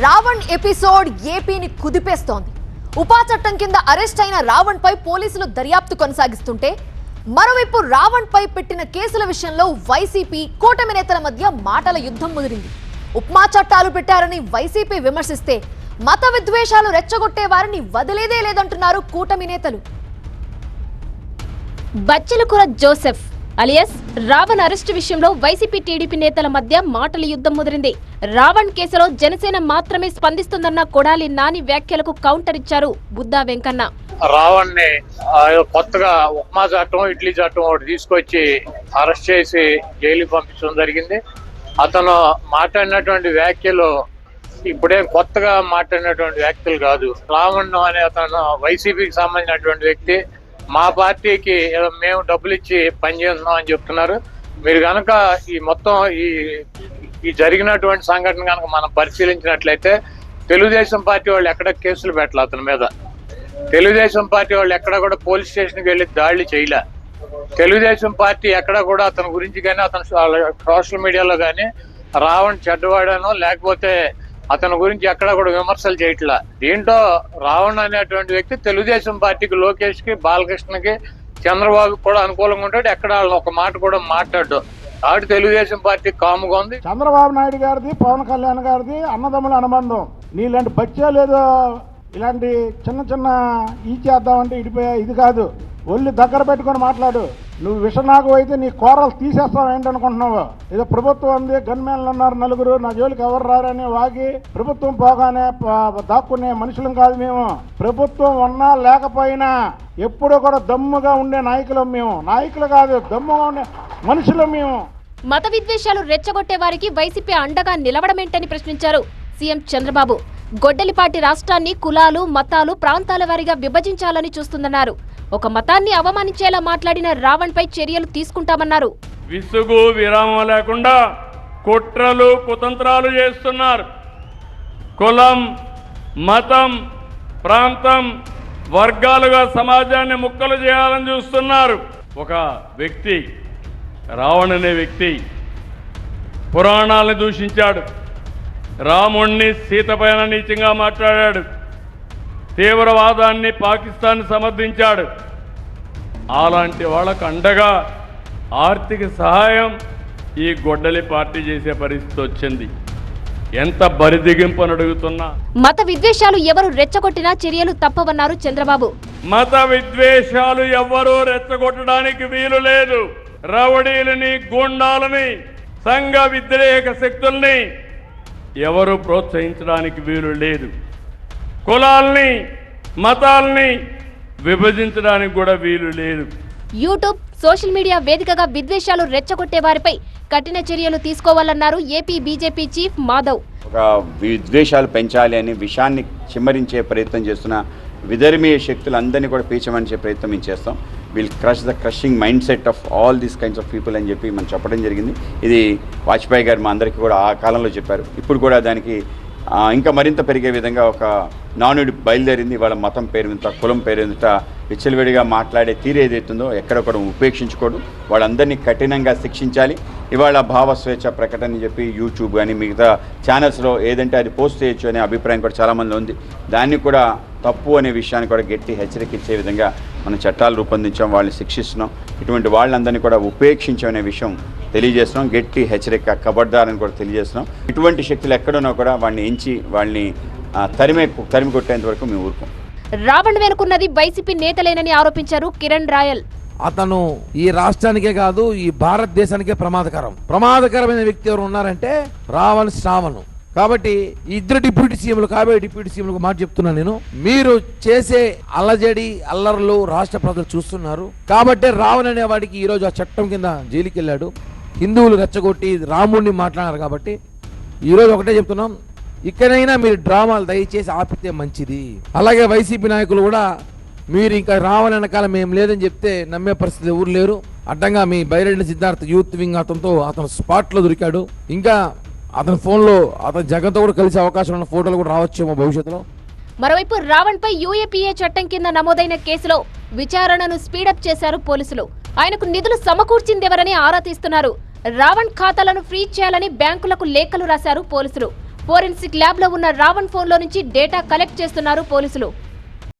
Raavan episode ఏపీని కుదిపేస్తోంది. ఉపా చట్టం కింద అరెస్ట్ అయిన రావణ్ పై పోలీసులు దర్యాప్తు కొనసాగిస్తుంటే మరోవైపు రావణ్ పై పెట్టిన కేసుల విషయంలో వైసీపీ కూటమి నేతల మధ్య మాటల యుద్ధం ముదిరింది. ఉపమా చట్టాలు పెట్టారని వైసీపీ విమర్శిస్తే మత విద్వేషాలు రెచ్చగొట్టే వారిని వదిలేదే లేదంటున్నారు కూటమి నేతలు. బచ్చలకూర జోసెఫ్ అలియాస్ రావణ్ అరెస్టు విషయంలో వైసీపీ టీడీపీ నేతల మధ్య మాటల యుద్ధం ముదిరింది. రావణ్ కేసులో జనసేన మాత్రమే స్పందిస్తుందన్న కొడాలి నాని వ్యాఖ్యలకు కౌంటర్ ఇచ్చారు బుద్దా వెంకన్న. రావణ్ ని కొత్తగా ఉప్మా చట్టం ఇడ్లీ చట్టం ఒకటి తీసుకొచ్చి అరెస్ట్ చేసి జైలుకి పంపించడం జరిగింది. అతను మాట్లాడినటువంటి వ్యాఖ్యలు ఇప్పుడేం కొత్తగా మాట్లాడినటువంటి వ్యాఖ్యలు కాదు. రావణ్ అనే అతను వైసీపీకి సంబంధించినటువంటి వ్యక్తి. మా పార్టీకి మేము డబ్బులు ఇచ్చి పనిచేస్తున్నాం అని చెప్తున్నారు. మీరు కనుక ఈ మొత్తం ఈ జరిగినటువంటి సంఘటన కనుక మనం పరిశీలించినట్లయితే తెలుగుదేశం పార్టీ వాళ్ళు ఎక్కడ కేసులు పెట్టలే అతని మీద. తెలుగుదేశం పార్టీ వాళ్ళు ఎక్కడ కూడా పోలీస్ స్టేషన్కి వెళ్ళి దాడులు చేయలే. తెలుగుదేశం పార్టీ ఎక్కడ కూడా అతని గురించి కానీ అతను సోషల్ మీడియాలో కానీ రావణ్ చెడ్డవాడనో లేకపోతే అతని గురించి ఎక్కడ కూడా విమర్శలు చేయట్లా. దీంట్లో రావణ్ అనేటువంటి వ్యక్తి తెలుగుదేశం పార్టీకి, లోకేష్ కి, బాలకృష్ణకి, చంద్రబాబు కూడా అనుకూలంగా ఉంటాడు. ఎక్కడ ఒక మాట కూడా మాట్లాడు. కాబట్టి తెలుగుదేశం పార్టీ కాముగా ఉంది. చంద్రబాబు నాయుడు గారిది, పవన్ కళ్యాణ్ గారిది అన్నదమ్ముల అనుబంధం. నీలాంటి బచ్చాలేదో ఇలాంటి చిన్న చిన్న చేద్దామంటే ఇడిపోయా ఇది కాదు. ఒళ్ళు దగ్గర పెట్టుకొని మాట్లాడు. నువ్వు విషనాగు అయితే నీ కూరలు తీసేస్తావు ఏంటనుకుంటున్నావు? ఏదో ప్రభుత్వం ఉంది, గన్మేన్లు ఉన్నారు నలుగురు, నా జోలికి ఎవరు రారని వాగి ప్రభుత్వం పోగానే దాక్కునే మనుషులం కాదు మేము. ప్రభుత్వం ఉన్నా లేకపోయినా ఎప్పుడూ కూడా దమ్ముగా ఉండే నాయకులం మేము. నాయకులు కాదు, దమ్ముగా ఉండే మనుషులం మేము. మత విద్వేషాలు రెచ్చగొట్టే వారికి వైసీపీ అండగా నిలవడమేంటని ప్రశ్నించారు సీఎం చంద్రబాబు. గొడ్డలిపాటి రాష్ట్రాన్ని కులాలు, మతాలు, ప్రాంతాల వారీగా విభజించాలని చూస్తుందన్నారు. ఒక మతాన్ని అవమానించేలా మాట్లాడిన రావణ్ పై చర్యలు తీసుకుంటామన్నారు. విసుగు విరామం లేకుండా కుట్రలు కుతంత్రాలు చేస్తున్నారు. కులం, మతం, ప్రాంతం, వర్గాలుగా సమాజాన్ని ముక్కలు చేయాలని చూస్తున్నారు. ఒక వ్యక్తి, రావణ్ అనే వ్యక్తి పురాణాలను దూషించాడు. రాముణ్ణి సీత పైన నీచంగా మాట్లాడాడు. తీవ్రవాదాన్ని, పాకిస్తాన్ సమర్థించాడు. అలాంటి వాళ్ళకు అండగా ఆర్థిక సహాయం ఈ గొడ్డలి పార్టీ చేసే పరిస్థితి వచ్చింది. ఎంత బరిదిగింపని అడుగుతున్నా. మత విద్వేషాలు ఎవరు రెచ్చగొట్టినా చర్యలు తప్పవన్నారు చంద్రబాబు. మత విద్వేషాలు ఎవ్వరూ రెచ్చగొట్టడానికి వీలు లేదు. రౌడీలని, గూండాలని, సంఘ వ్యతిరేక శక్తుల్ని ఎవరు ప్రోత్సహించడానికి వీలు లేదు. కులాల్ని, మతాల్ని విభజించడానికి కూడా వీలు లేదు. యూట్యూబ్, సోషల్ మీడియా వేదికగా విద్వేషాలు రెచ్చగొట్టే వారిపై కఠిన చర్యలు తీసుకోవాలన్నారు ఏపీ బీజేపీ చీఫ్ మాధవ్. ఒక విద్వేషాలు పెంచాలి అని విషయాన్ని చిమ్మరించే ప్రయత్నం చేస్తున్న విధర్మీయ శక్తులు అందరినీ కూడా పీచమనిచ్చే ప్రయత్నం మేము చేస్తాం. Will crush the crushing mind set of all these kinds of people అని చెప్పి మనం చెప్పడం జరిగింది. ఇది వాజ్పేయి గారు మా అందరికీ కూడా ఆ కాలంలో చెప్పారు. ఇప్పుడు కూడా దానికి ఇంకా మరింత పెరిగే విధంగా ఒక నానుడి బయలుదేరింది. వాళ్ళ మతం పేరు మీద, కులం పేరు మీద విచ్చలవిడిగా మాట్లాడే తీరు ఏదైతుందో ఎక్కడ కూడా ఉపేక్షించుకోడు. వాళ్ళందరినీ కఠినంగా శిక్షించాలి. ఇవాళ భావ స్వేచ్ఛ ప్రకటన అని చెప్పి యూట్యూబ్ కానీ మిగతా ఛానల్స్లో ఏదంటే అది పోస్ట్ చేయొచ్చు అనే అభిప్రాయం కూడా చాలామంది ఉంది. దాన్ని కూడా తప్పు అనే విషయాన్ని కూడా గట్టి హెచ్చరిక ఇచ్చే విధంగా మనం చట్టాలు రూపొందించాం, వాళ్ళని శిక్షిస్తున్నాం. ఇటువంటి వాళ్ళందరినీ కూడా ఉపేక్షించమనే విషయం తెలియజేస్తున్నాం. గట్టి హెచ్చరిక, కబడ్దారని కూడా తెలియజేస్తున్నాం. ఇటువంటి శక్తులు ఎక్కడున్నా కూడా వాళ్ళని ఎంచి వాళ్ళని తరిమి కొట్టేంత వరకు మేము ఊరుకోం. రావణ్ వెనుకున్నది వైసీపీ నేతలేనని ఆరోపించారు కిరణ్ రాయల్. అతను ఈ రాష్ట్రానికే కాదు, ఈ భారతదేశానికే ప్రమాదకరమైన వ్యక్తి ఎవరు ఉన్నారంటే రావణ్, శ్రావణ్. కాబట్టి ఇద్దరు డిప్యూటీ సీఎంలు, కాబోయే డిప్యూటీ సీఎంలకు మాట చెప్తున్నాను నేను. మీరు చేసే అల్లజడి అల్లర్లు రాష్ట్ర ప్రజలు చూస్తున్నారు. కాబట్టి రావణ్ అనే వాడికి ఈరోజు ఆ చట్టం కింద జైలుకి వెళ్ళాడు. హిందువులు రెచ్చగొట్టి రాముడిని మాట్లాడారు. కాబట్టి ఈరోజు ఒకటే చెప్తున్నాం, ఇక్కడైనా మీరు డ్రామాలు దయచేసి ఆపితే మంచిది. అలాగే వైసీపీ నాయకులు కూడా మీరు ఇంకా రావణ్ వెనకాల మేము లేదని చెప్తే నమ్మే పరిస్థితి ఎవరు లేరు. అడ్డంగా మీ బైరెడ్డి సిద్ధార్థ యూత్ వింగ్ అతను స్పాట్లో దొరికాడు. ఇంకా అతని ఫోన్లో అతని జగన్తో కూడా కలిసే అవకాశం ఉన్న ఫోటోలు కూడా రావచ్చేమో భవిష్యత్తులో. మరోవైపు రావణ్ పై యూఏపీఏ చట్టం కింద నమోదైన కేసులో విచారణను స్పీడప్ చేశారు పోలీసులు. ఆయనకు నిధులు సమకూర్చిందెవరని ఆరా తీస్తున్నారు. రావణ్ ఖాతాలను ఫ్రీజ్ చేయాలని బ్యాంకులకు లేఖలు రాశారు పోలీసులు. ఫోరెన్సిక్ ల్యాబ్ లో ఉన్న రావణ్ ఫోన్ లో నుంచి డేటా కలెక్ట్ చేస్తున్నారు పోలీసులు.